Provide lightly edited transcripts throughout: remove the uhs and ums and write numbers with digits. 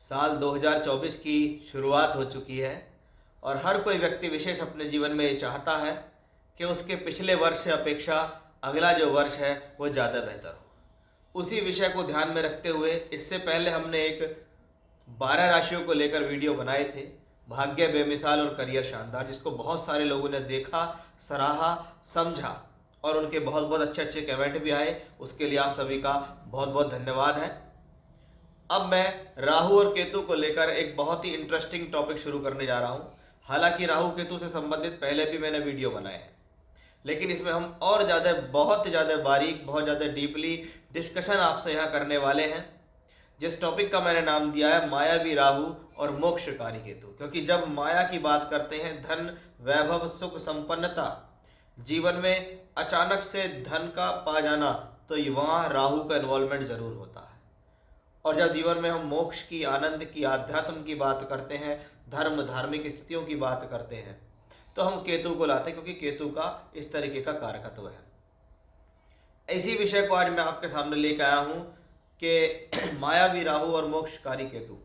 साल 2024 की शुरुआत हो चुकी है और हर कोई व्यक्ति विशेष अपने जीवन में ये चाहता है कि उसके पिछले वर्ष से अपेक्षा अगला जो वर्ष है वो ज़्यादा बेहतर हो। उसी विषय को ध्यान में रखते हुए इससे पहले हमने एक 12 राशियों को लेकर वीडियो बनाए थे, भाग्य बेमिसाल और करियर शानदार, जिसको बहुत सारे लोगों ने देखा, सराहा, समझा और उनके बहुत बहुत अच्छे अच्छे कमेंट भी आए। उसके लिए आप सभी का बहुत बहुत धन्यवाद है। अब मैं राहु और केतु को लेकर एक बहुत ही इंटरेस्टिंग टॉपिक शुरू करने जा रहा हूँ। हालांकि राहु केतु से संबंधित पहले भी मैंने वीडियो बनाए हैं, लेकिन इसमें हम और ज़्यादा बहुत ज़्यादा बारीक, बहुत ज़्यादा डीपली डिस्कशन आपसे यहाँ करने वाले हैं, जिस टॉपिक का मैंने नाम दिया है मायावी राहु और मोक्षकारी केतु। क्योंकि जब माया की बात करते हैं, धन, वैभव, सुख, संपन्नता, जीवन में अचानक से धन का पा जाना, तो वहाँ राहु का इन्वॉल्वमेंट ज़रूर होता है। और जब जीवन में हम मोक्ष की, आनंद की, आध्यात्म की बात करते हैं, धर्म, धार्मिक स्थितियों की बात करते हैं, तो हम केतु को लाते हैं, क्योंकि केतु का इस तरीके का कारकत्व है। इसी विषय को आज मैं आपके सामने लेकर आया हूँ कि मायावी राहु और मोक्षकारी केतु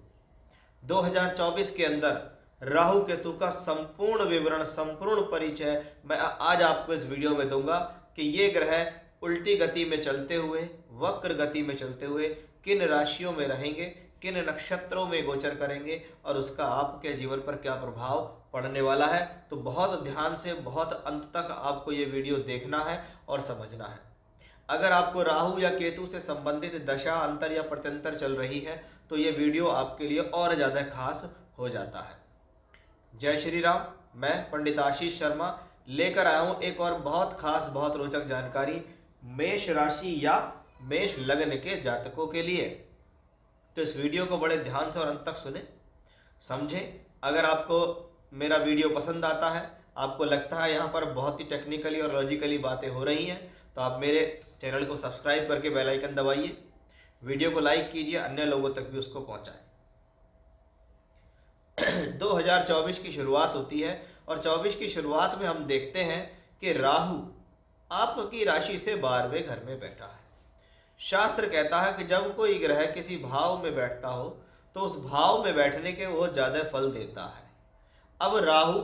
2024 के अंदर राहु केतु का संपूर्ण विवरण, संपूर्ण परिचय मैं आज आपको इस वीडियो में दूंगा कि ये ग्रह उल्टी गति में चलते हुए, वक्र गति में चलते हुए किन राशियों में रहेंगे, किन नक्षत्रों में गोचर करेंगे और उसका आपके जीवन पर क्या प्रभाव पड़ने वाला है। तो बहुत ध्यान से, बहुत अंत तक आपको ये वीडियो देखना है और समझना है। अगर आपको राहु या केतु से संबंधित दशा, अंतर या प्रत्यंतर चल रही है तो ये वीडियो आपके लिए और ज़्यादा खास हो जाता है। जय श्री राम। मैं पंडित आशीष शर्मा लेकर आया हूँ एक और बहुत खास, बहुत रोचक जानकारी मेष राशि या मेष लग्न के जातकों के लिए। तो इस वीडियो को बड़े ध्यान से और अंत तक सुने, समझें। अगर आपको मेरा वीडियो पसंद आता है, आपको लगता है यहाँ पर बहुत ही टेक्निकली और लॉजिकली बातें हो रही हैं, तो आप मेरे चैनल को सब्सक्राइब करके बेल आइकन दबाइए, वीडियो को लाइक कीजिए, अन्य लोगों तक भी उसको पहुँचाएँ। 2024 की शुरुआत होती है और 24 की शुरुआत में हम देखते हैं कि राहु आपकी राशि से 12वें घर में बैठा है। शास्त्र कहता है कि जब कोई ग्रह किसी भाव में बैठता हो तो उस भाव में बैठने के वो ज़्यादा फल देता है। अब राहु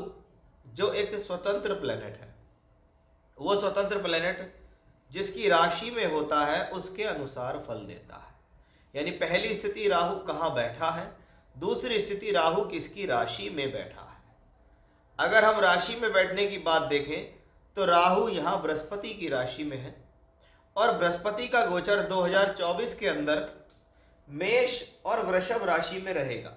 जो एक स्वतंत्र प्लेनेट है, वो स्वतंत्र प्लेनेट जिसकी राशि में होता है उसके अनुसार फल देता है। यानी पहली स्थिति राहु कहाँ बैठा है, दूसरी स्थिति राहु किसकी राशि में बैठा है। अगर हम राशि में बैठने की बात देखें तो राहु यहाँ बृहस्पति की राशि में है और बृहस्पति का गोचर 2024 के अंदर मेष और वृषभ राशि में रहेगा।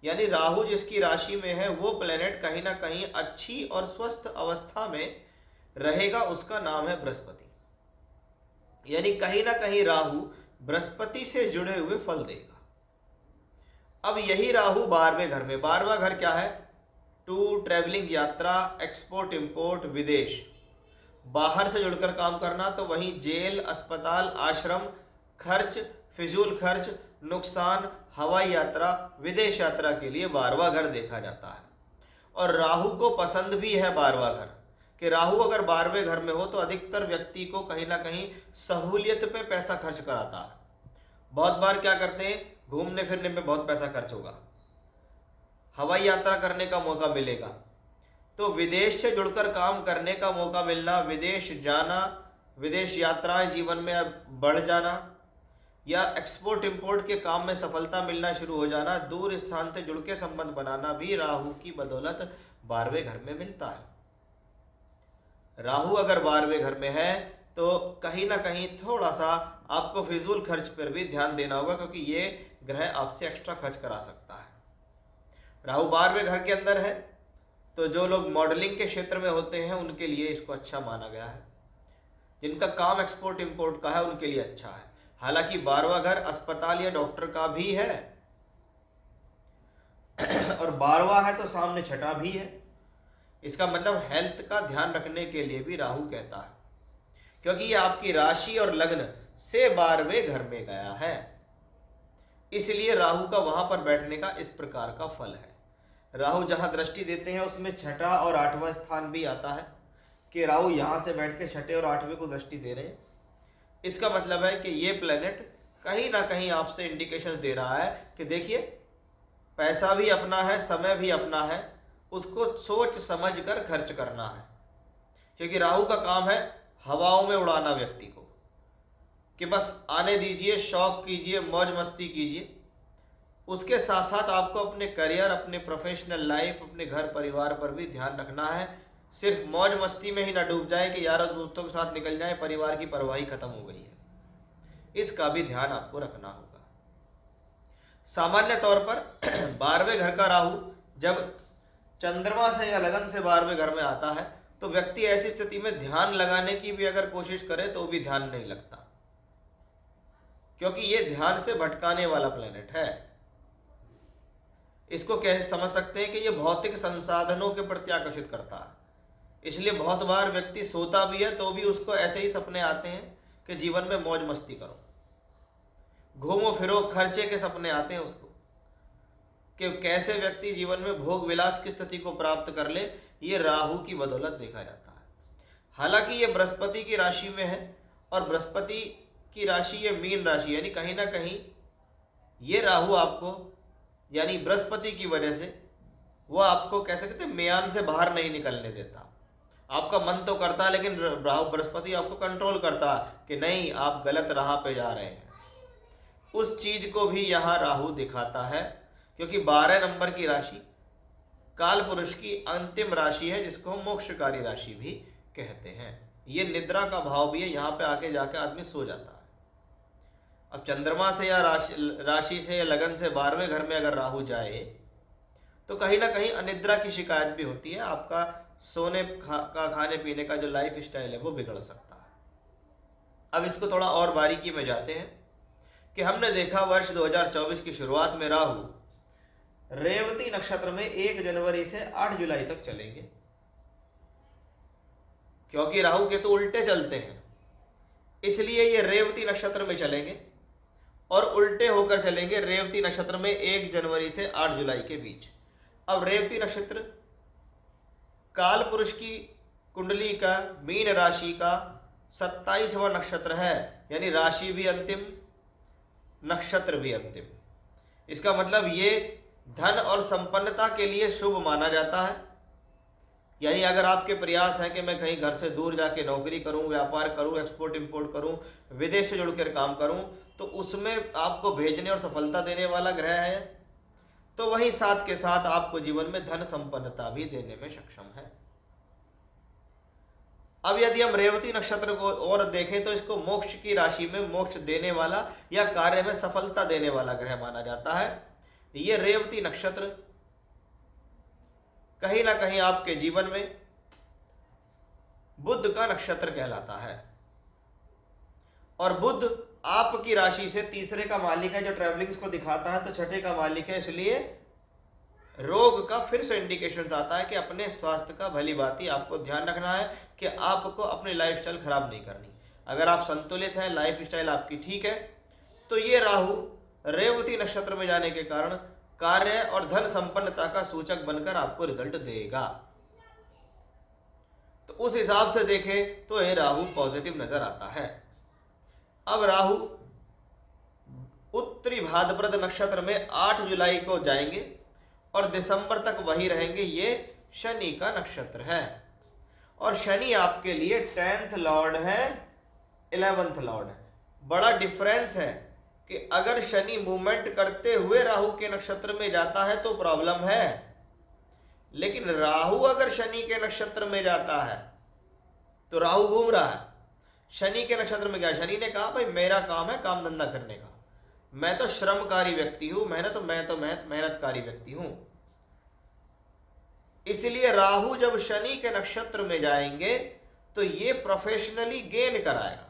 यानी राहु जिसकी राशि में है वो प्लेनेट कहीं ना कहीं अच्छी और स्वस्थ अवस्था में रहेगा, उसका नाम है बृहस्पति। यानी कहीं ना कहीं राहु बृहस्पति से जुड़े हुए फल देगा। अब यही राहु 12वें घर में, 12वां घर क्या है? टूर, ट्रैवलिंग, यात्रा, एक्सपोर्ट, इंपोर्ट, विदेश, बाहर से जुड़कर काम करना, तो वहीं जेल, अस्पताल, आश्रम, खर्च, फिजूल खर्च, नुकसान, हवाई यात्रा, विदेश यात्रा के लिए 12वां घर देखा जाता है। और राहु को पसंद भी है 12वां घर, कि राहु अगर 12वें घर में हो तो अधिकतर व्यक्ति को कहीं ना कहीं सहूलियत पे पैसा खर्च कराता है। बहुत बार क्या करते हैं, घूमने फिरने में बहुत पैसा खर्च होगा, हवाई यात्रा करने का मौका मिलेगा, तो विदेश से जुड़कर काम करने का मौका मिलना, विदेश जाना, विदेश यात्राएं जीवन में बढ़ जाना, या एक्सपोर्ट इंपोर्ट के काम में सफलता मिलना शुरू हो जाना, दूर स्थान से जुड़ के संबंध बनाना भी राहु की बदौलत 12वें घर में मिलता है। राहु अगर 12वें घर में है तो कहीं ना कहीं थोड़ा सा आपको फिजूल खर्च पर भी ध्यान देना होगा, क्योंकि ये ग्रह आपसे एक्स्ट्रा खर्च करा सकता है। राहु 12वें घर के अंदर है तो जो लोग मॉडलिंग के क्षेत्र में होते हैं उनके लिए इसको अच्छा माना गया है। जिनका काम एक्सपोर्ट इंपोर्ट का है उनके लिए अच्छा है। हालांकि 12वां घर अस्पताल या डॉक्टर का भी है और 12वां है तो सामने छठा भी है। इसका मतलब हेल्थ का ध्यान रखने के लिए भी राहु कहता है, क्योंकि ये आपकी राशि और लग्न से 12वें घर में गया है। इसलिए राहु का वहां पर बैठने का इस प्रकार का फल है। राहु जहां दृष्टि देते हैं उसमें छठा और 8वां स्थान भी आता है, कि राहु यहां से बैठ के छठे और 8वें को दृष्टि दे रहे हैं। इसका मतलब है कि ये प्लेनेट कहीं ना कहीं आपसे इंडिकेशंस दे रहा है कि देखिए पैसा भी अपना है, समय भी अपना है, उसको सोच समझ कर खर्च करना है। क्योंकि राहु का काम है हवाओं में उड़ाना व्यक्ति को, कि बस आने दीजिए, शौक कीजिए, मौज मस्ती कीजिए। उसके साथ साथ आपको अपने करियर, अपने प्रोफेशनल लाइफ, अपने घर परिवार पर भी ध्यान रखना है। सिर्फ मौज मस्ती में ही ना डूब जाए कि यारों दोस्तों के साथ निकल जाए, परिवार की परवाही खत्म हो गई है। इसका भी ध्यान आपको रखना होगा। सामान्य तौर पर 12वें घर का राहु जब चंद्रमा से या लगन से 12वें घर में आता है तो व्यक्ति ऐसी स्थिति में ध्यान लगाने की भी अगर कोशिश करे तो भी ध्यान नहीं लगता, क्योंकि ये ध्यान से भटकाने वाला प्लेनेट है। इसको कह समझ सकते हैं कि ये भौतिक संसाधनों के प्रति आकर्षित करता है। इसलिए बहुत बार व्यक्ति सोता भी है तो भी उसको ऐसे ही सपने आते हैं कि जीवन में मौज मस्ती करो, घूमो फिरो, खर्चे के सपने आते हैं उसको, कि कैसे व्यक्ति जीवन में भोग विलास की स्थिति को प्राप्त कर ले। ये राहु की बदौलत देखा जाता है। हालांकि ये बृहस्पति की राशि में है और बृहस्पति की राशि ये मीन राशि, यानी कहीं ना कहीं ये राहु आपको, यानी बृहस्पति की वजह से वो आपको कह सकते हैं म्यान से बाहर नहीं निकलने देता। आपका मन तो करता है लेकिन राहु बृहस्पति आपको कंट्रोल करता है कि नहीं, आप गलत राह पे जा रहे हैं। उस चीज को भी यहाँ राहु दिखाता है, क्योंकि 12 नंबर की राशि काल पुरुष की अंतिम राशि है, जिसको हम मोक्षकारी राशि भी कहते हैं। ये निद्रा का भाव भी है, यहाँ पे आके जाके आदमी सो जाता है। अब चंद्रमा से या राशि से या लगन से 12वें घर में अगर राहु जाए तो कहीं ना कहीं अनिद्रा की शिकायत भी होती है। आपका सोने का, खाने पीने का जो लाइफ स्टाइल है वो बिगड़ सकता है। अब इसको थोड़ा और बारीकी में जाते हैं कि हमने देखा वर्ष 2024 की शुरुआत में राहु रेवती नक्षत्र में 1 जनवरी से 8 जुलाई तक चलेंगे, क्योंकि राहु केतु उल्टे चलते हैं, इसलिए ये रेवती नक्षत्र में चलेंगे और उल्टे होकर चलेंगे रेवती नक्षत्र में 1 जनवरी से 8 जुलाई के बीच। अब रेवती नक्षत्र काल पुरुष की कुंडली का मीन राशि का 27वां नक्षत्र है, यानी राशि भी अंतिम, नक्षत्र भी अंतिम। इसका मतलब ये धन और संपन्नता के लिए शुभ माना जाता है। यानी अगर आपके प्रयास हैं कि मैं कहीं घर से दूर जाके नौकरी करूं, व्यापार करूं, एक्सपोर्ट इंपोर्ट करूं, विदेश से जुड़कर काम करूं, तो उसमें आपको भेजने और सफलता देने वाला ग्रह है। तो वहीं साथ के साथ आपको जीवन में धन संपन्नता भी देने में सक्षम है। अब यदि हम रेवती नक्षत्र को और देखें तो इसको मोक्ष की राशि में मोक्ष देने वाला या कार्य में सफलता देने वाला ग्रह माना जाता है। ये रेवती नक्षत्र कहीं ना कहीं आपके जीवन में बुध का नक्षत्र कहलाता है, और बुध आपकी राशि से तीसरे का मालिक है, जो ट्रैवलिंग्स को दिखाता है, तो छठे का मालिक है। इसलिए रोग का फिर से इंडिकेशन आता है कि अपने स्वास्थ्य का भली भांति आपको ध्यान रखना है कि आपको अपनी लाइफस्टाइल खराब नहीं करनी। अगर आप संतुलित हैं, लाइफस्टाइल आपकी ठीक है, तो ये राहु रेवती नक्षत्र में जाने के कारण कार्य और धन संपन्नता का सूचक बनकर आपको रिजल्ट देगा। तो उस हिसाब से देखें तो ये राहु पॉजिटिव नजर आता है। अब राहु उत्तरी भाद्रपद नक्षत्र में 8 जुलाई को जाएंगे और दिसंबर तक वही रहेंगे। ये शनि का नक्षत्र है और शनि आपके लिए 10th लॉर्ड है, 11th लॉर्ड है। बड़ा डिफरेंस है कि अगर शनि मूवमेंट करते हुए राहु के नक्षत्र में जाता है तो प्रॉब्लम है, लेकिन राहु अगर शनि के नक्षत्र में जाता है तो राहु घूम रहा है। शनि के नक्षत्र में गया, शनि ने कहा भाई मेरा काम है काम धंधा करने का, मैं तो श्रमकारी व्यक्ति हूं, मेहनतकारी व्यक्ति हूं। इसलिए राहु जब शनि के नक्षत्र में जाएंगे तो ये प्रोफेशनली गेन कराएगा।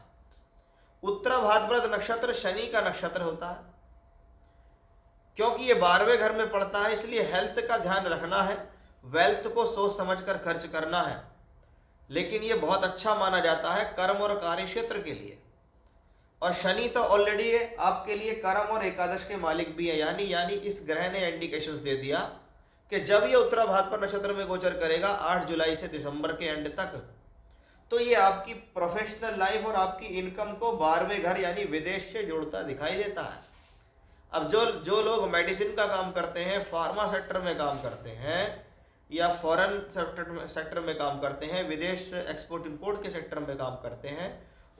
उत्तरा भाद्रपद नक्षत्र शनि का नक्षत्र होता है, क्योंकि ये 12वें घर में पड़ता है, इसलिए हेल्थ का ध्यान रखना है, वेल्थ को सोच समझकर खर्च करना है। लेकिन ये बहुत अच्छा माना जाता है कर्म और कार्य क्षेत्र के लिए। और शनि तो ऑलरेडी आपके लिए कर्म और एकादश के मालिक भी है, यानी इस ग्रह ने इंडिकेशंस दे दिया कि जब ये उत्तरा भाद्रपद नक्षत्र में गोचर करेगा 8 जुलाई से दिसंबर के एंड तक, तो ये आपकी प्रोफेशनल लाइफ और आपकी इनकम को 12वें घर यानी विदेश से जोड़ता दिखाई देता है। अब जो जो लोग मेडिसिन का काम करते हैं, फार्मा सेक्टर में काम करते हैं, या फॉरेन सेक्टर में काम करते हैं, विदेश एक्सपोर्ट इंपोर्ट के सेक्टर में काम करते हैं,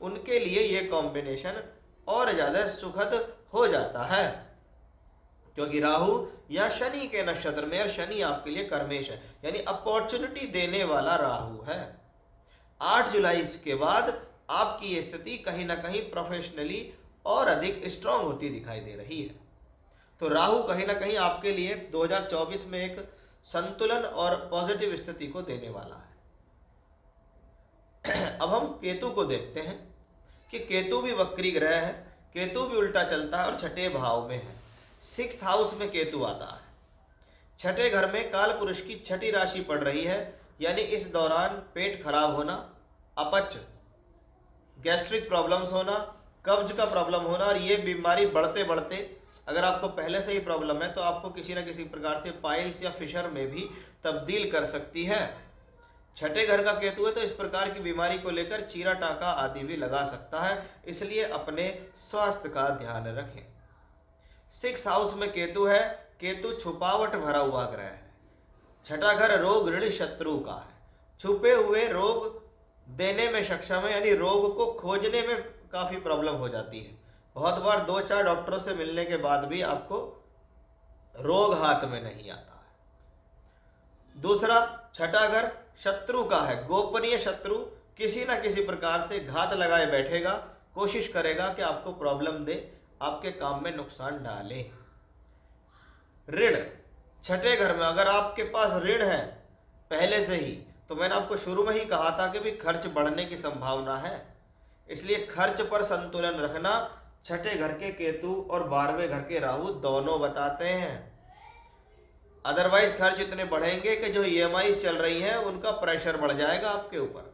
उनके लिए ये कॉम्बिनेशन और ज़्यादा सुखद हो जाता है, क्योंकि राहु या शनि के नक्षत्र में, और शनि आपके लिए कर्मेश है, यानी अपॉर्चुनिटी देने वाला राहु है। 8 जुलाई के बाद आपकी स्थिति कहीं ना कहीं प्रोफेशनली और अधिक स्ट्रांग होती दिखाई दे रही है। तो राहु कहीं ना कहीं आपके लिए 2024 में एक संतुलन और पॉजिटिव स्थिति को देने वाला है। अब हम केतु को देखते हैं कि केतु भी वक्री ग्रह है, केतु भी उल्टा चलता है और छठे भाव में है। 6th हाउस में केतु आता है, छठे घर में काल पुरुष की छठी राशि पड़ रही है, यानी इस दौरान पेट खराब होना, अपच, गैस्ट्रिक प्रॉब्लम्स होना, कब्ज का प्रॉब्लम होना, और ये बीमारी बढ़ते बढ़ते, अगर आपको पहले से ही प्रॉब्लम है तो आपको किसी न किसी प्रकार से पाइल्स या फिशर में भी तब्दील कर सकती है। छठे घर का केतु है तो इस प्रकार की बीमारी को लेकर चीरा टाका आदि भी लगा सकता है, इसलिए अपने स्वास्थ्य का ध्यान रखें। 6th हाउस में केतु है, केतु छुपावट भरा हुआ ग्रह है। छठा घर रोग ऋण शत्रु का है, छुपे हुए रोग देने में सक्षम है, यानी रोग को खोजने में काफ़ी प्रॉब्लम हो जाती है। बहुत बार 2-4 डॉक्टरों से मिलने के बाद भी आपको रोग हाथ में नहीं आता है। दूसरा, छठा घर शत्रु का है, गोपनीय शत्रु किसी न किसी प्रकार से घात लगाए बैठेगा, कोशिश करेगा कि आपको प्रॉब्लम दे, आपके काम में नुकसान डाले। ऋण, छठे घर में अगर आपके पास ऋण है पहले से ही, तो मैंने आपको शुरू में ही कहा था कि भी खर्च बढ़ने की संभावना है, इसलिए खर्च पर संतुलन रखना छठे घर के केतु और 12वें घर के राहु दोनों बताते हैं। अदरवाइज खर्च इतने बढ़ेंगे कि जो EMI चल रही हैं उनका प्रेशर बढ़ जाएगा आपके ऊपर,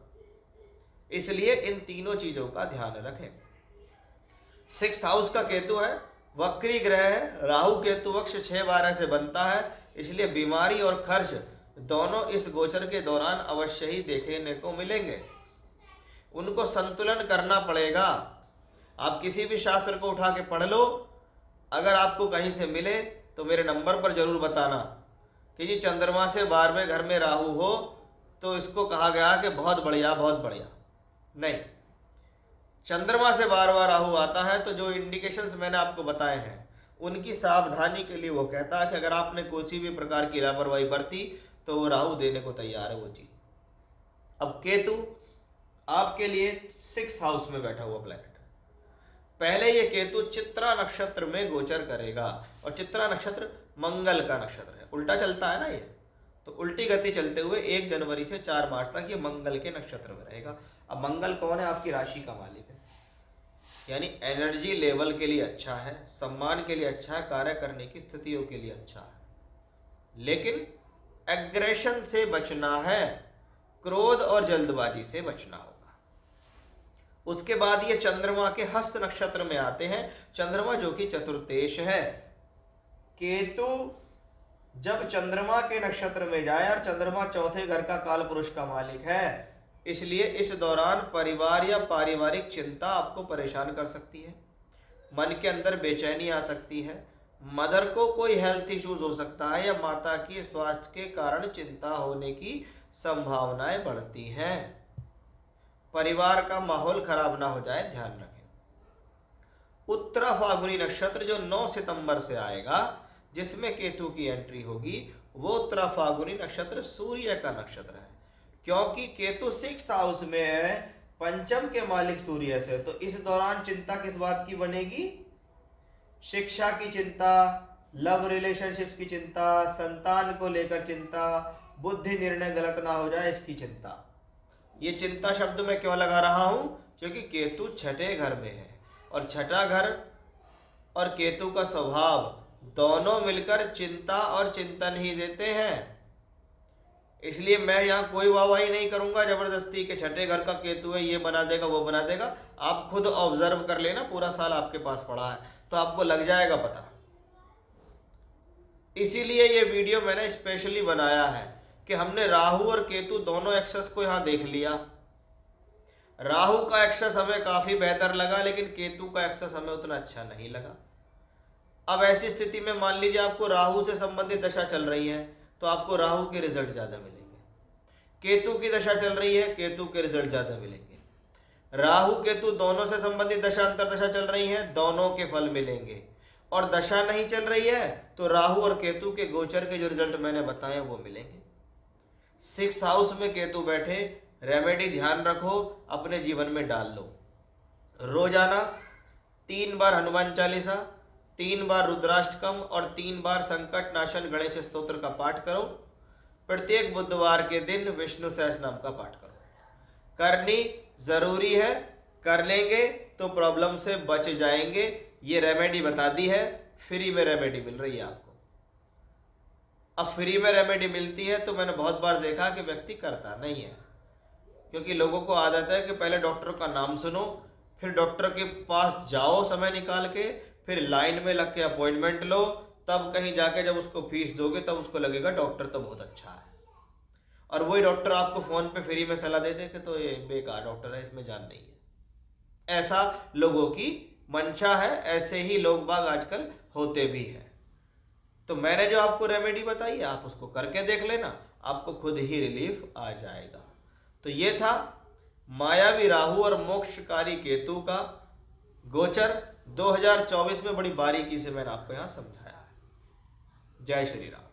इसलिए इन तीनों चीजों का ध्यान रखें। 6th हाउस का केतु है, वक्री ग्रह है, राहु केतु अक्ष 6-12 से बनता है, इसलिए बीमारी और खर्च दोनों इस गोचर के दौरान अवश्य ही देखने को मिलेंगे। उनको संतुलन करना पड़ेगा। आप किसी भी शास्त्र को उठा के पढ़ लो, अगर आपको कहीं से मिले तो मेरे नंबर पर जरूर बताना कि जी चंद्रमा से 12वें घर में राहु हो तो इसको कहा गया कि बहुत बढ़िया बहुत बढ़िया। नहीं, चंद्रमा से 12वां राहु आता है तो जो इंडिकेशंस मैंने आपको बताए हैं उनकी सावधानी के लिए वो कहता है कि अगर आपने कोई भी प्रकार की लापरवाही बरती तो वो राहु देने को तैयार है वो चीज। अब केतु आपके लिए 6th हाउस में बैठा हुआ प्लैनेट, पहले ये केतु चित्रा नक्षत्र में गोचर करेगा, और चित्रा नक्षत्र मंगल का नक्षत्र है, उल्टा चलता है ना ये, तो उल्टी गति चलते हुए 1 जनवरी से 4 मार्च तक ये मंगल के नक्षत्र में रहेगा। अब मंगल कौन है? आपकी राशि का मालिक है, यानी एनर्जी लेवल के लिए अच्छा है, सम्मान के लिए अच्छा है, कार्य करने की स्थितियों के लिए अच्छा है, लेकिन एग्रेशन से बचना है, क्रोध और जल्दबाजी से बचना होगा। उसके बाद ये चंद्रमा के हस्त नक्षत्र में आते हैं, चंद्रमा जो कि चतुर्थेश है। केतु जब चंद्रमा के नक्षत्र में जाए, और चंद्रमा चौथे घर का काल पुरुष का मालिक है, इसलिए इस दौरान परिवार या पारिवारिक चिंता आपको परेशान कर सकती है, मन के अंदर बेचैनी आ सकती है, मदर को कोई हेल्थ इश्यूज हो सकता है, या माता की स्वास्थ्य के कारण चिंता होने की संभावनाएं बढ़ती हैं। परिवार का माहौल खराब ना हो जाए, ध्यान रखें। उत्तरा फाल्गुनी नक्षत्र जो 9 सितंबर से आएगा, जिसमें केतु की एंट्री होगी, वो उत्तरा फाल्गुनी नक्षत्र सूर्य का नक्षत्र है, क्योंकि केतु 6th हाउस में है, पंचम के मालिक सूर्य से, तो इस दौरान चिंता किस बात की बनेगी? शिक्षा की चिंता, लव रिलेशनशिप की चिंता, संतान को लेकर चिंता, बुद्धि निर्णय गलत ना हो जाए इसकी चिंता। ये चिंता शब्द मैं क्यों लगा रहा हूं? क्योंकि केतु छठे घर में है, और छठा घर और केतु का स्वभाव दोनों मिलकर चिंता और चिंतन ही देते हैं। इसलिए मैं यहाँ कोई वाहवाही नहीं करूंगा जबरदस्ती के छठे घर का केतु है, ये बना देगा वो बना देगा। आप खुद ऑब्जर्व कर लेना, पूरा साल आपके पास पड़ा है तो आपको लग जाएगा पता। इसीलिए ये वीडियो मैंने स्पेशली बनाया है कि हमने राहु और केतु दोनों एक्सेस को यहाँ देख लिया। राहु का एक्सेस हमें काफ़ी बेहतर लगा, लेकिन केतु का एक्सेस हमें उतना अच्छा नहीं लगा। अब ऐसी स्थिति में मान लीजिए आपको राहु से संबंधित दशा चल रही है तो आपको राहु के रिजल्ट ज़्यादा मिलेंगे। केतु की दशा चल रही है, केतु के रिजल्ट ज़्यादा मिलेंगे। राहु केतु दोनों से संबंधित दशा अंतरदशा चल रही है, दोनों के फल मिलेंगे। और दशा नहीं चल रही है तो राहु और केतु के गोचर के जो रिजल्ट मैंने बताए वो मिलेंगे। 6th हाउस में केतु बैठे, रेमेडी ध्यान रखो, अपने जीवन में डाल लो। रोजाना 3 बार हनुमान चालीसा, 3 बार रुद्राष्टकम और 3 बार संकट नाशन गणेश स्तोत्र का पाठ करो। प्रत्येक बुधवार के दिन विष्णु सहस्रनाम का पाठ करो। करनी जरूरी है, कर लेंगे तो प्रॉब्लम से बच जाएंगे। ये रेमेडी बता दी है, फ्री में रेमेडी मिल रही है आपको। अब फ्री में रेमेडी मिलती है तो मैंने बहुत बार देखा कि व्यक्ति करता नहीं है, क्योंकि लोगों को आदत है कि पहले डॉक्टर का नाम सुनो, फिर डॉक्टर के पास जाओ समय निकाल के, फिर लाइन में लग के अपॉइंटमेंट लो, तब कहीं जाके जब उसको फीस दोगे तब उसको लगेगा डॉक्टर तो बहुत अच्छा है। और वही डॉक्टर आपको फ़ोन पे फ्री में सलाह दे दे कि तो ये बेकार डॉक्टर है, इसमें जान नहीं है। ऐसा लोगों की मंशा है, ऐसे ही लोग बाग आजकल होते भी हैं। तो मैंने जो आपको रेमेडी बताई है आप उसको करके देख लेना, आपको खुद ही रिलीफ आ जाएगा। तो ये था मायावी राहु और मोक्षकारी केतु का गोचर 2024 में बड़ी बारीकी से मैंने आपको यहाँ समझाया है। जय श्री राम।